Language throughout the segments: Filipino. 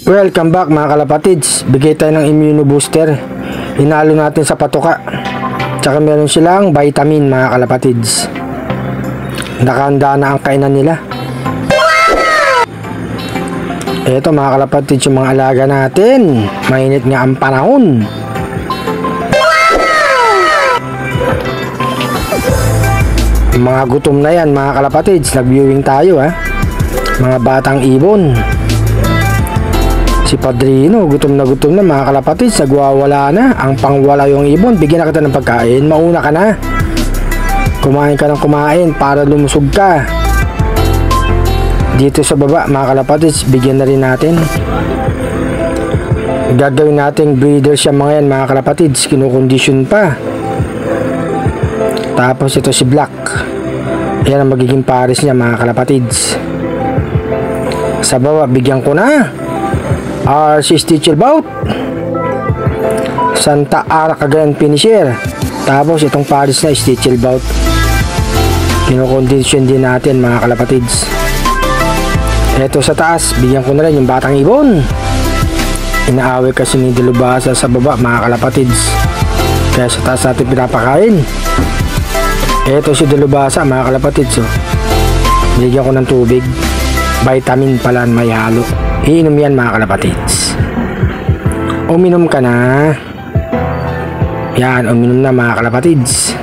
Welcome back mga kalapatids. Bigay tayo ng immuno booster. Hinalo natin sa patuka. Tsaka meron silang vitamin mga kalapatids. Nakahanda na ang kainan nila. Eto mga kalapatids, yung mga alaga natin. Mainit nga ang panahon. Mga gutom na yan mga kalapatids. Nag-viewing tayo ha. Mga batang ibon. Si Padrino, gutom na mga kalapatids, nagwawala na. Ang pangwala yung ibon, bigyan na kita ng pagkain, mauna ka na. Kumain ka ng kumain para lumusog ka. Dito sa baba, mga kalapatids, bigyan na rin natin. Gagawin natin breeders yung mga yan, mga kalapatids, kinukondisyon pa. Tapos ito si Black. Yan ang magiging pares niya, mga kalapatids. Sa baba, bigyan ko na. RC Stichelbout, Santa Ara Cagayan Finisher. Tapos itong pares na Stichelbout, kinokondisyon din natin mga kalapatids. Eto sa taas, bigyan ko na rin yung batang ibon. Inaaway kasi ni Dilubasa sa baba mga kalapatids, kaya sa taas natin pinapakain. Eto si Dilubasa mga kalapatids, bigyan ko ng tubig. Vitamin pala may halo. Iinom yan mga kalapatids. Uminom ka na. Yan, uminom na mga kalapatids.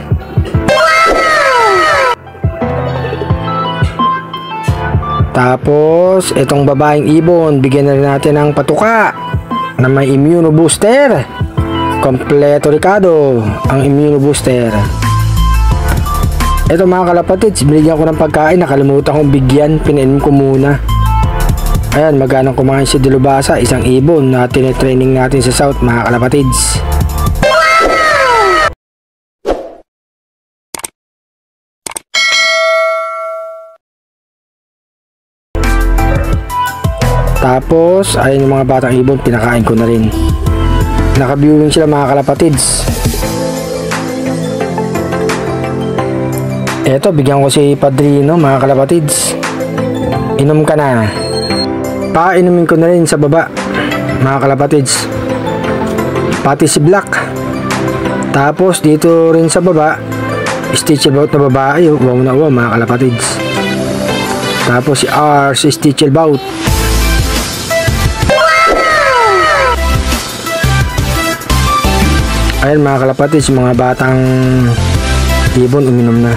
Tapos itong babaeng ibon, bigyan na rin natin ng patuka na may immuno booster. Kompleto Ricardo ang immuno booster. Ito mga kalapatids, binigyan ko ng pagkain. Nakalimutan kong bigyan, pinainom ko muna. Ayan, magandang kumain si Dilubasa, isang ibon na tinetraining natin sa South mga kalapatids. Tapos, ayan yung mga batang ibon, pinakain ko na rin. Naka-viewing sila mga kalapatids. Eto, bigyan ko si Padrino mga kalapatids. Inom ka na. Painumin ko na rin sa baba mga kalapatids, pati si Black. Tapos dito rin sa baba, Stichelbout na babae, wow na wow mga kalapatids. Tapos si R, si Stichelbout. Ayan mga kalapatids, mga batang ibon uminom na.